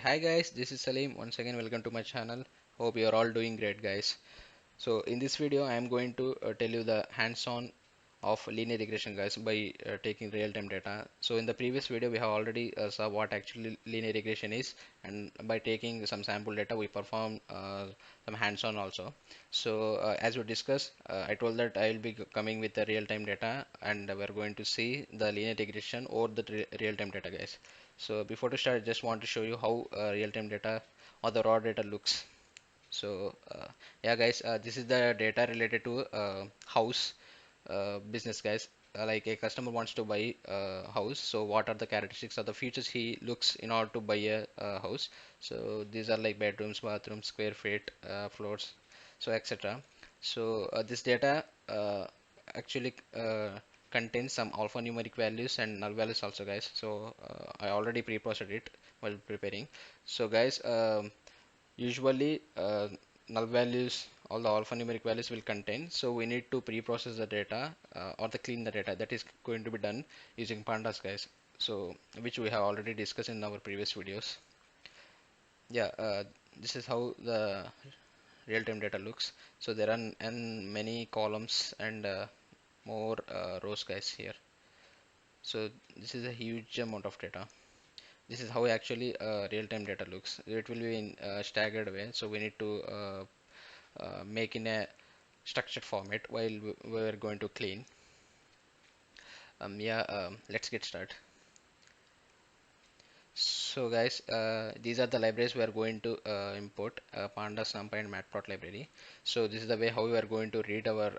Hi guys, this is Salim. Once again, welcome to my channel. Hope you are all doing great, guys. So in this video, I am going to tell you the hands-on of linear regression, guys, by taking real-time data. So in the previous video, we have already saw what actually linear regression is, and by taking some sample data, we perform some hands-on also. So as we discussed, I told that I will be coming with the real-time data, and we are going to see the linear regression or the real-time data, guys. So before to start, I just want to show you how real-time data or the raw data looks. So yeah, guys, this is the data related to house business, guys. Like a customer wants to buy a house, so what are the characteristics or the features he looks in order to buy a house? So these are like bedrooms, bathrooms, square feet, floors, so etc. So this data actually contains some alphanumeric values and null values also, guys. So I already pre-processed it while preparing. So guys, usually, null values, all the alphanumeric values will contain. So we need to pre-process the data or the clean the data. That is going to be done using pandas, guys. So which we have already discussed in our previous videos. Yeah, this is how the real-time data looks. So there are many columns and more rows, guys, here. So this is a huge amount of data. This is how actually real-time data looks. It will be in staggered way. So we need to make in a structured format while we're going to clean. Yeah, let's get started. So guys, these are the libraries we are going to import, pandas, numpy and matplot library. So this is the way how we are going to read our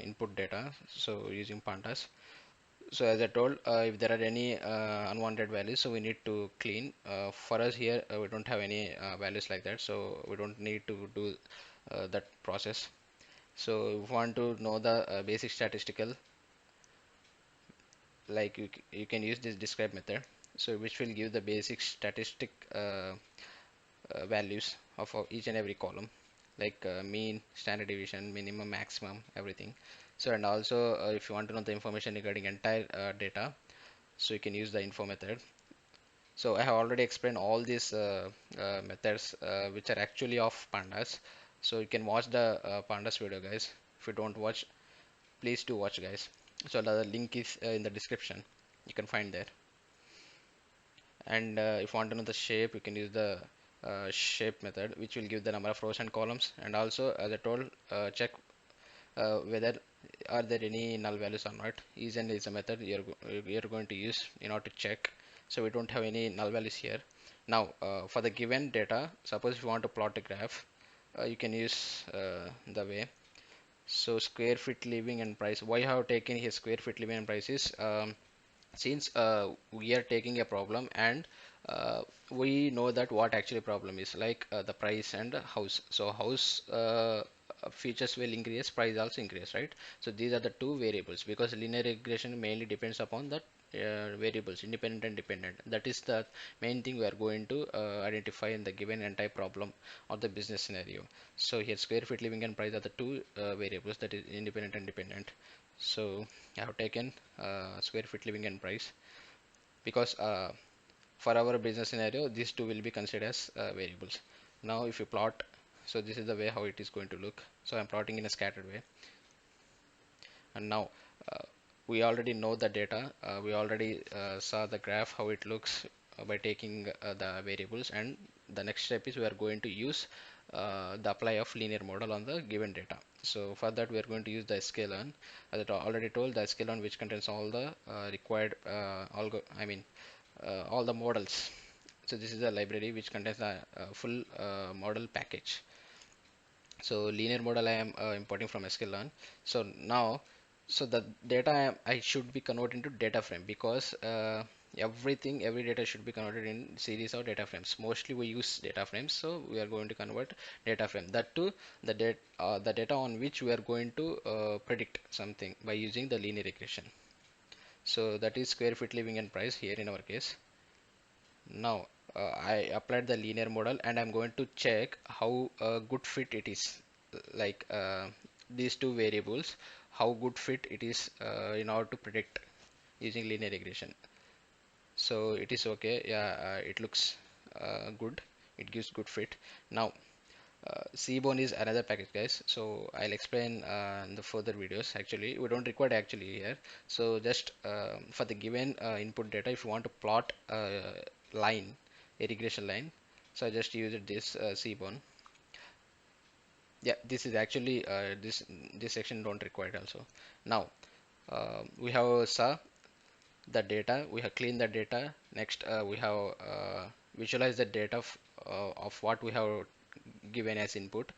input data, so using pandas. So as I told, if there are any unwanted values, so we need to clean. For us here, we don't have any values like that, so we don't need to do that process. So if you want to know the basic statistical, like you can use this describe method, so which will give the basic statistic values of each and every column, like mean, standard deviation, minimum, maximum, everything. So and also if you want to know the information regarding entire data, so you can use the info method. So I have already explained all these methods which are actually of pandas. So you can watch the pandas video, guys. If you don't watch, please do watch, guys. So the link is in the description, you can find there. And if you want to know the shape, you can use the shape method, which will give the number of rows and columns. And also, as I told, check whether are there any null values or not. Isn't is a method you're going to use in order to check. So we don't have any null values here. Now, for the given data, suppose if you want to plot a graph, you can use the way. So square feet living and price. Why I have taken here square feet living and price is since we are taking a problem and we know that what actually problem is, like the price and house. So house features will increase, price also increase, right? So these are the two variables, because linear regression mainly depends upon the variables, independent and dependent. That is the main thing we are going to identify in the given entire problem or the business scenario. So here square feet living and price are the two variables, that is independent and dependent. So I have taken square feet living and price, because for our business scenario these two will be considered as variables. Now if you plot, so this is the way how it is going to look. So I'm plotting in a scattered way. And now uh, we already know the data, we already saw the graph how it looks by taking the variables, and the next step is we are going to use the apply of linear model on the given data. So for that we are going to use the sklearn, as I already told, the sklearn which contains all the required all the models. So this is a library which contains the full model package. So linear model I am importing from sklearn. So now, so the data I should be converted into data frame, because every data should be converted in series or data frames. Mostly we use data frames, so we are going to convert data frame, that to the data on which we are going to predict something by using the linear regression. So that is square feet living and price here in our case. Now I applied the linear model and I'm going to check how good fit it is, like these two variables, how good fit it is in order to predict using linear regression. So it is okay. Yeah, it looks good. It gives good fit. Now Seaborn is another package, guys. So I'll explain in the further videos. Actually, we don't require actually here. So just for the given input data, if you want to plot a line, a regression line, so I just use this Seaborn. Yeah, this is actually this section don't require it also. Now we have saw the data, we have cleaned the data. Next we have visualized the data of what we have given as input,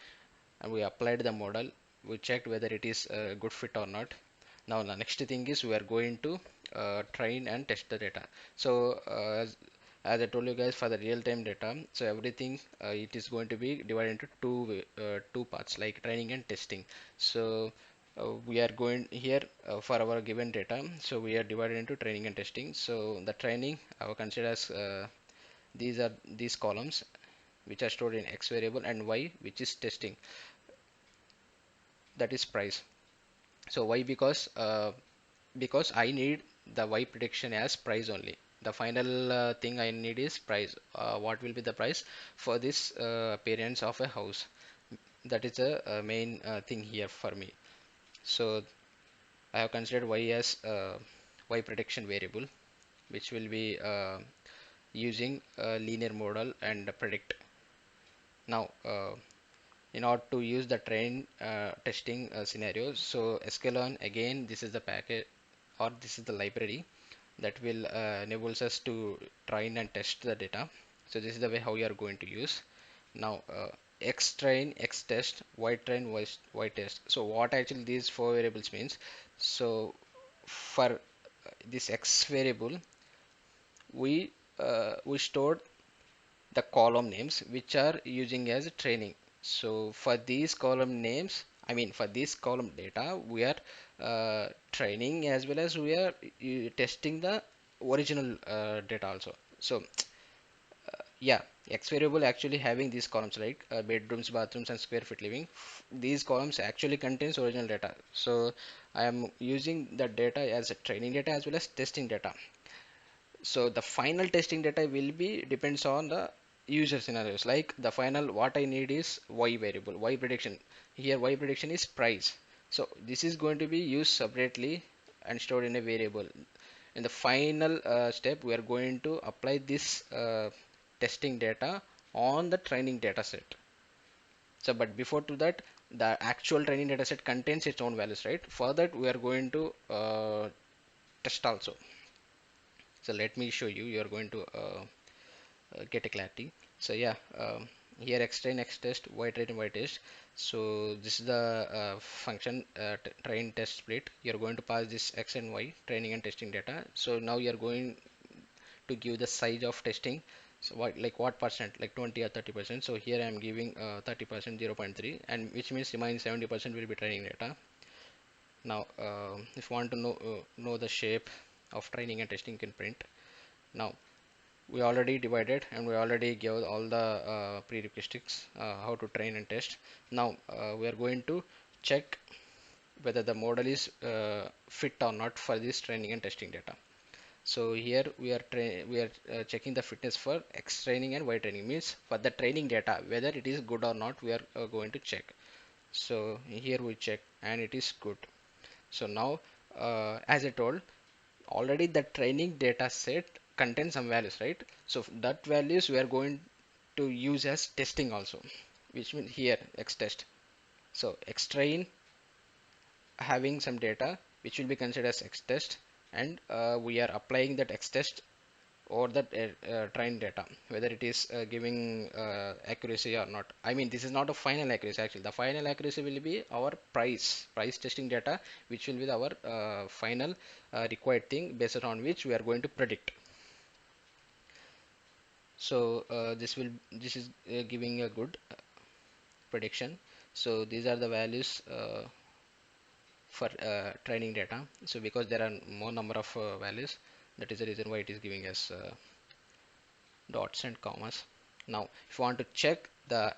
and we applied the model. We checked whether it is a good fit or not. Now the next thing is we are going to train and test the data. So as I told you guys, for the real-time data, so everything it is going to be divided into two parts, like training and testing. So we are going here for our given data, so we are divided into training and testing. So the training I will consider as these are these columns which are stored in X variable, and Y which is testing, that is price. So why? Because I need the Y prediction as price only. The final thing I need is price. What will be the price for this appearance of a house? That is a main thing here for me. So I have considered Y as Y prediction variable, which will be using a linear model and predict. Now in order to use the train testing scenarios, so sklearn, again this is the package or this is the library that will enables us to train and test the data. So this is the way how you are going to use. Now x train, x test, y train, y test. So what actually these four variables means? So for this x variable, we stored the column names which are using as training. So for these column names, I mean for this column data, we are training as well as we are testing the original data also. So yeah, X variable actually having these columns like bedrooms, bathrooms, and square feet living. These columns actually contains original data. So I am using the data as a training data as well as testing data. So the final testing data will be depends on the user scenarios. Like the final what I need is Y variable, Y prediction. Here Y prediction is price. So this is going to be used separately and stored in a variable. In the final step, we are going to apply this testing data on the training data set. So but before to that, the actual training data set contains its own values, right? For that we are going to test also. So let me show you. You are going to get a clarity. So yeah, here x train, x test, y train, y test. So this is the function train test split. You are going to pass this x and y training and testing data. So now you are going to give the size of testing. So what percent, like 20 or 30%. So here I am giving 30%, 0.3, and which means remaining 70% will be training data. Now if you want to know the shape of training and testing, you can print. Now we already divided and we already gave all the prerequisites how to train and test. Now we are going to check whether the model is fit or not for this training and testing data. So here we are checking the fitness for X training and Y training, means for the training data whether it is good or not, we are going to check. So here we check and it is good. So now as I told, already the training data set contains some values, right? So that values we are going to use as testing also, which means here X test. So X train having some data which will be considered as X test, and we are applying that X test or that train data, whether it is giving accuracy or not. I mean, this is not a final accuracy. Actually, the final accuracy will be our price testing data, which will be our final required thing based on which we are going to predict. So this is giving a good prediction. So these are the values for training data. So because there are more number of values, that is the reason why it is giving us dots and commas. Now if you want to check the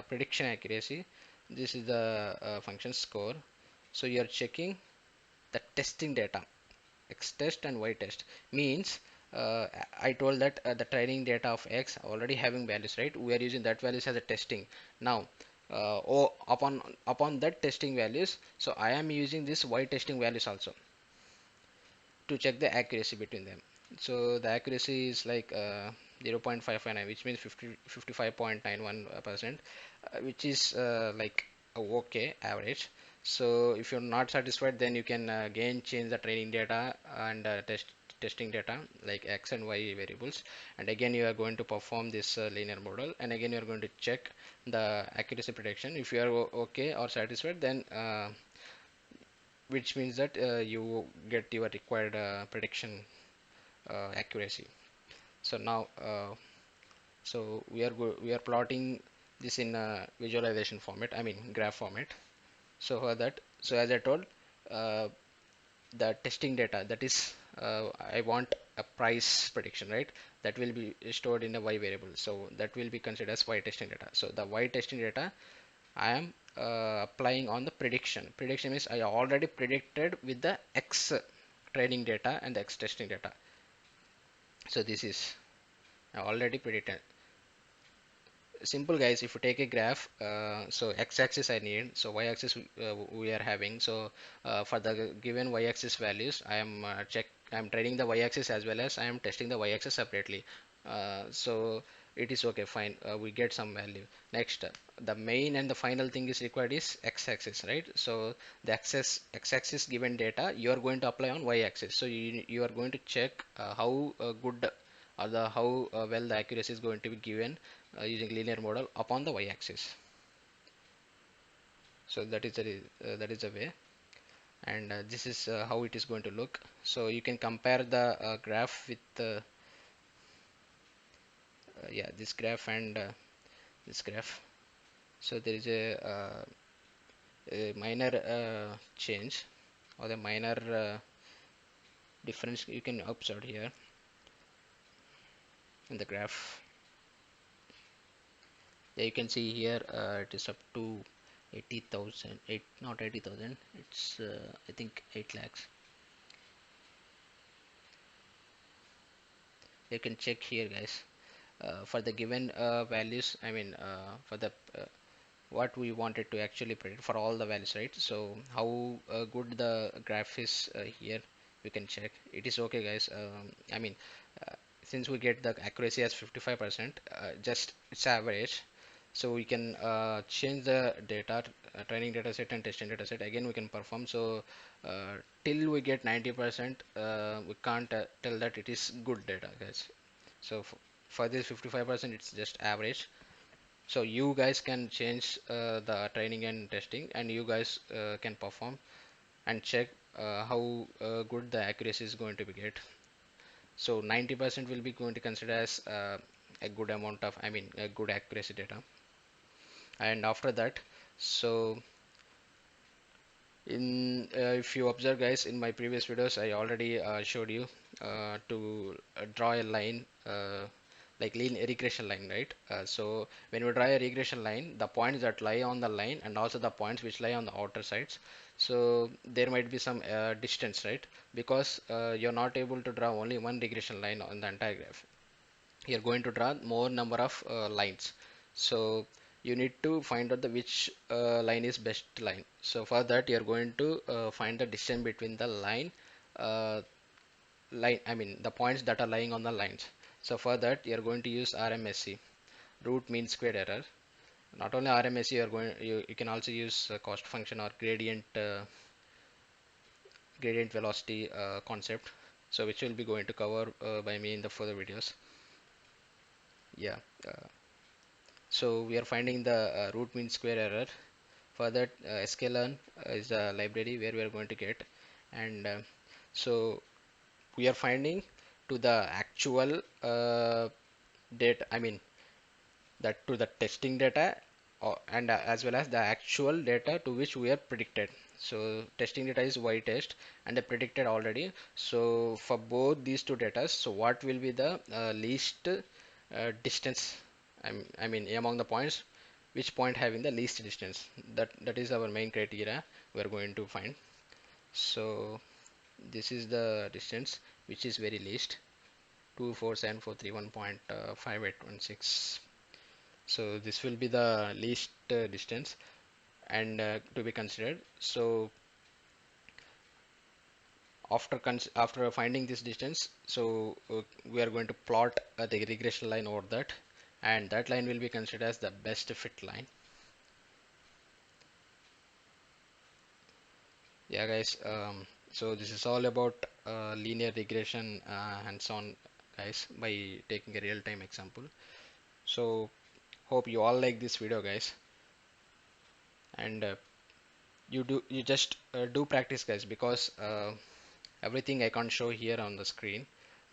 prediction accuracy, this is the function score. So you are checking the testing data, X test and Y test, means I told that the training data of X already having values, right? We are using that values as a testing. Now, upon that testing values, so I am using this Y testing values also to check the accuracy between them. So the accuracy is like 0.559, which means 55.91%, which is like a okay average. So if you're not satisfied, then you can again change the training data and testing data like X and Y variables, and again you are going to perform this linear model, and again you are going to check the accuracy prediction. If you are okay or satisfied, then which means that you get your required prediction accuracy. So now, we are plotting this in a visualization format, I mean graph format. So for that, so as I told, uh, the testing data, that is, I want a price prediction, right? That will be stored in a Y variable. So that will be considered as Y testing data. So the Y testing data I am applying on the prediction. Prediction means I already predicted with the X training data and the X testing data. So this is I already predicted. Simple guys, if you take a graph, so x-axis I need, so y-axis we are having. So for the given y-axis values, I'm trading the y-axis as well as I am testing the y-axis separately. So it is okay, fine. We get some value. Next, the main and the final thing is required is x-axis, right? So the x-axis given data you are going to apply on y-axis. So you are going to check how good or the how well the accuracy is going to be given using linear model upon the y-axis. So that is the way, and this is how it is going to look. So you can compare the graph with yeah, this graph and this graph. So there is a minor change or the minor difference you can observe here in the graph. Yeah, you can see here it is up to 80,000, not 80,000, it's I think 8 lakhs. You can check here guys, for the given values, I mean for the what we wanted to actually predict for all the values, right? So how good the graph is here, we can check it is okay guys. I mean, uh, since we get the accuracy as 55%, just it's average, so we can change the data, training data set and testing data set, again we can perform. So uh, till we get 90%, we can't tell that it is good data guys. So for this 55%, it's just average. So you guys can change the training and testing, and you guys can perform and check how good the accuracy is going to be get. So 90% will be going to consider as a good amount of, I mean, a good accuracy data. And after that, so in if you observe guys, in my previous videos I already showed you to draw a line, like regression line, right? So when we draw a regression line, the points that lie on the line and also the points which lie on the outer sides, so there might be some distance, right? Because you're not able to draw only one regression line on the entire graph, you're going to draw more number of lines. So you need to find out the which line is best line. So for that you're going to find the distance between the uh, line, I mean the points that are lying on the lines. So for that you're going to use RMSE, root mean squared error. Not only RMSE, you can also use cost function or gradient velocity concept, so which will be going to cover by me in the further videos. Yeah. uh, So we are finding the root mean square error. For that, sklearn is a library where we are going to get, and so we are finding to the actual data. I mean that to the testing data, and as well as the actual data to which we are predicted. So testing data is y test and the predicted already. So for both these two data, so what will be the least distance? I mean among the points, which point having the least distance? That is our main criteria we are going to find. So this is the distance which is very least. 24743.5816. So this will be the least distance and to be considered. So after finding this distance, so we are going to plot the regression line over that, and that line will be considered as the best fit line. Yeah, guys. So this is all about linear regression hands-on, guys, by taking a real-time example. So hope you all like this video, guys, and you just do practice, guys, because everything I can't show here on the screen.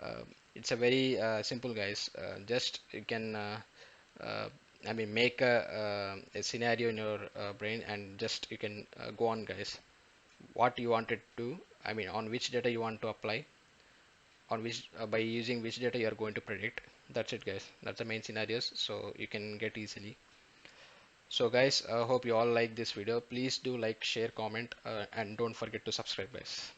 Uh, it's a very simple, guys. Just you can uh, I mean make a scenario in your brain, and just you can go on, guys, what you wanted to, I mean on which data you want to apply, on which by using which data you are going to predict. That's it, guys. That's the main scenarios, so you can get easily. So guys, I hope you all like this video. Please do like, share, comment, and don't forget to subscribe, guys.